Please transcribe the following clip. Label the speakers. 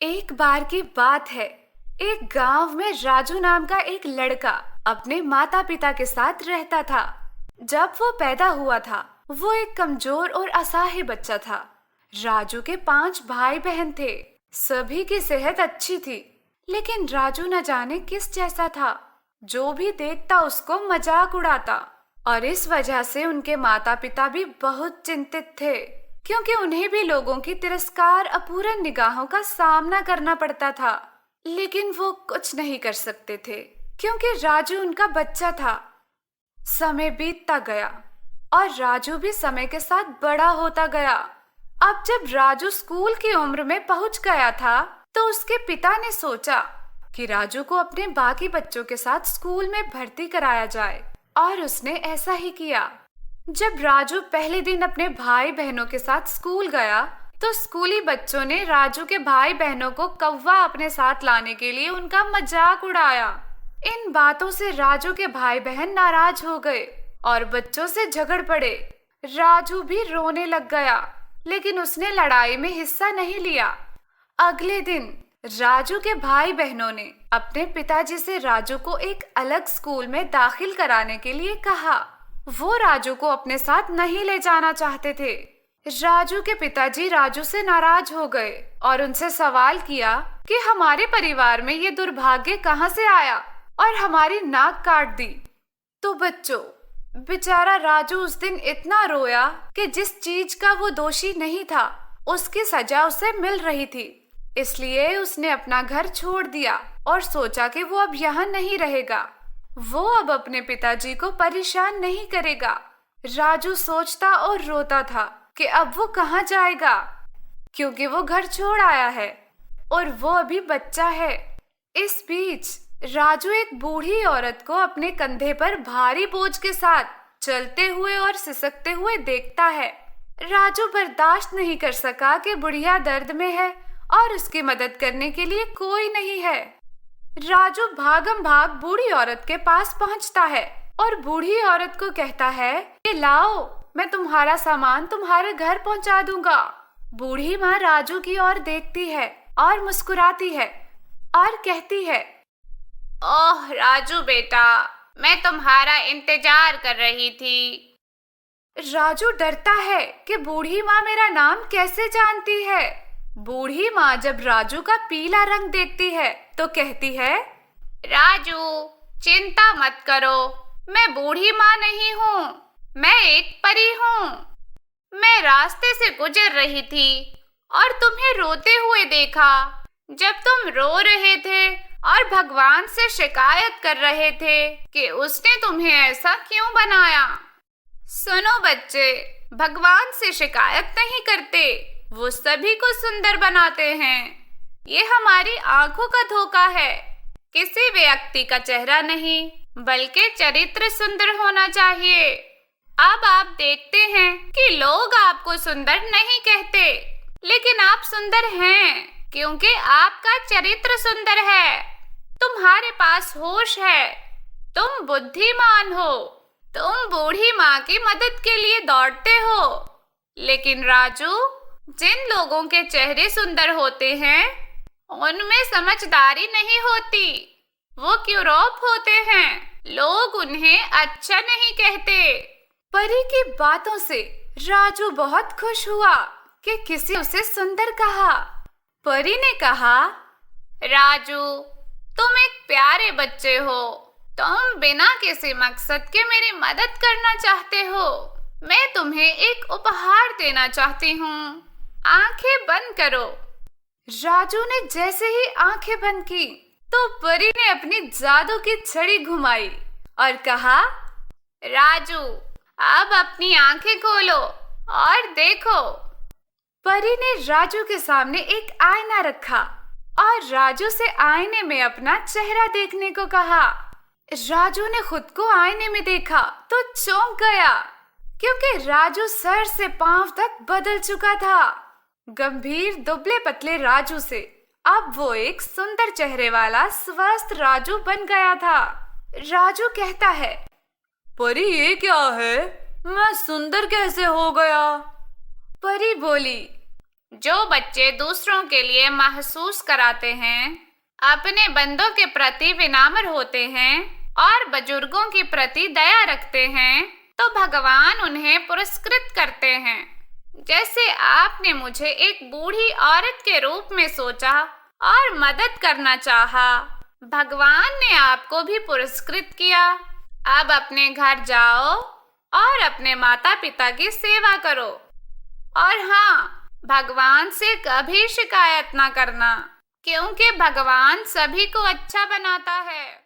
Speaker 1: एक बार की बात है। एक गांव में राजू नाम का एक लड़का अपने माता पिता के साथ रहता था। जब वो पैदा हुआ था, वो एक कमजोर और असहाय बच्चा था। राजू के 5 भाई बहन थे। सभी की सेहत अच्छी थी, लेकिन राजू न जाने किस जैसा था। जो भी देखता उसको मजाक उड़ाता, और इस वजह से उनके माता पिता भी बहुत चिंतित थे, क्योंकि उन्हें भी लोगों की तिरस्कार अपूर्ण निगाहों का सामना करना पड़ता था। लेकिन वो कुछ नहीं कर सकते थे, क्योंकि राजू उनका बच्चा था। समय बीतता गया और राजू भी समय के साथ बड़ा होता गया। अब जब राजू स्कूल की उम्र में पहुंच गया था, तो उसके पिता ने सोचा कि राजू को अपने बाकी बच्चों के साथ स्कूल में भर्ती कराया जाए, और उसने ऐसा ही किया। जब राजू पहले दिन अपने भाई बहनों के साथ स्कूल गया, तो स्कूली बच्चों ने राजू के भाई बहनों को कौवा अपने साथ लाने के लिए उनका मजाक उड़ाया। इन बातों से राजू के भाई बहन नाराज हो गए और बच्चों से झगड़ पड़े। राजू भी रोने लग गया, लेकिन उसने लड़ाई में हिस्सा नहीं लिया। अगले दिन राजू के भाई बहनों ने अपने पिताजी से राजू को एक अलग स्कूल में दाखिल कराने के लिए कहा। वो राजू को अपने साथ नहीं ले जाना चाहते थे। राजू के पिताजी राजू से नाराज हो गए और उनसे सवाल किया कि हमारे परिवार में ये दुर्भाग्य कहाँ से आया और हमारी नाक काट दी। तो बच्चों, बेचारा राजू उस दिन इतना रोया कि जिस चीज का वो दोषी नहीं था, उसकी सजा उसे मिल रही थी। इसलिए उसने अपना घर छोड़ दिया और सोचा कि वो अब यहाँ नहीं रहेगा। वो अब अपने पिताजी को परेशान नहीं करेगा। राजू सोचता और रोता था कि अब वो कहाँ जाएगा, क्योंकि वो घर छोड़ आया है और वो अभी बच्चा है। इस बीच राजू एक बूढ़ी औरत को अपने कंधे पर भारी बोझ के साथ चलते हुए और सिसकते हुए देखता है। राजू बर्दाश्त नहीं कर सका कि बुढ़िया दर्द में है और उसकी मदद करने के लिए कोई नहीं है। राजू भागम भाग बूढ़ी औरत के पास पहुंचता है और बूढ़ी औरत को कहता है कि लाओ, मैं तुम्हारा सामान तुम्हारे घर पहुंचा दूंगा। बूढ़ी माँ राजू की ओर देखती है और मुस्कुराती है और कहती है, ओह राजू बेटा, मैं तुम्हारा इंतजार कर रही थी। राजू डरता है कि बूढ़ी माँ मेरा नाम कैसे जानती है। बूढ़ी माँ जब राजू का पीला रंग देखती है तो कहती है, राजू चिंता मत करो, मैं बूढ़ी माँ नहीं हूँ, मैं एक परी हूँ। मैं रास्ते से गुजर रही थी और तुम्हें रोते हुए देखा। जब तुम रो रहे थे और भगवान से शिकायत कर रहे थे कि उसने तुम्हें ऐसा क्यों बनाया। सुनो बच्चे, भगवान से शिकायत नहीं करते, वो सभी को सुंदर बनाते हैं। ये हमारी आंखों का धोखा है। किसी व्यक्ति का चेहरा नहीं, बल्कि चरित्र सुंदर होना चाहिए। अब आप देखते हैं कि लोग आपको सुंदर नहीं कहते, लेकिन आप सुंदर हैं, क्योंकि आपका चरित्र सुंदर है। तुम्हारे पास होश है, तुम बुद्धिमान हो, तुम बूढ़ी माँ की मदद के लिए दौड़ते हो। लेकिन राजू, जिन लोगों के चेहरे सुंदर होते हैं, उनमें समझदारी नहीं होती। वो क्यूरोप होते हैं, लोग उन्हें अच्छा नहीं कहते। परी की बातों से राजू बहुत खुश हुआ कि किसी उसे सुंदर कहा। परी ने कहा, राजू तुम एक प्यारे बच्चे हो, तुम बिना किसी मकसद के मेरी मदद करना चाहते हो। मैं तुम्हें एक उपहार देना चाहती हूँ, आंखें बंद करो। राजू ने जैसे ही आंखें बंद की, तो परी ने अपनी जादू की छड़ी घुमाई और कहा, राजू अब अपनी आंखें खोलो और देखो। परी ने राजू के सामने एक आईना रखा और राजू से आईने में अपना चेहरा देखने को कहा। राजू ने खुद को आईने में देखा तो चौंक गया, क्योंकि राजू सर से पांव तक बदल चुका था। गंभीर दुबले पतले राजू से अब वो एक सुंदर चेहरे वाला स्वस्थ राजू बन गया था। राजू कहता है, परी ये क्या है, मैं सुंदर कैसे हो गया। परी बोली, जो बच्चे दूसरों के लिए महसूस कराते हैं, अपने बंदों के प्रति विनम्र होते हैं और बुजुर्गों के प्रति दया रखते हैं, तो भगवान उन्हें पुरस्कृत करते हैं। जैसे आपने मुझे एक बूढ़ी औरत के रूप में सोचा और मदद करना चाहा, भगवान ने आपको भी पुरस्कृत किया। अब अपने घर जाओ और अपने माता पिता की सेवा करो। और हाँ, भगवान से कभी शिकायत ना करना, क्योंकि भगवान सभी को अच्छा बनाता है।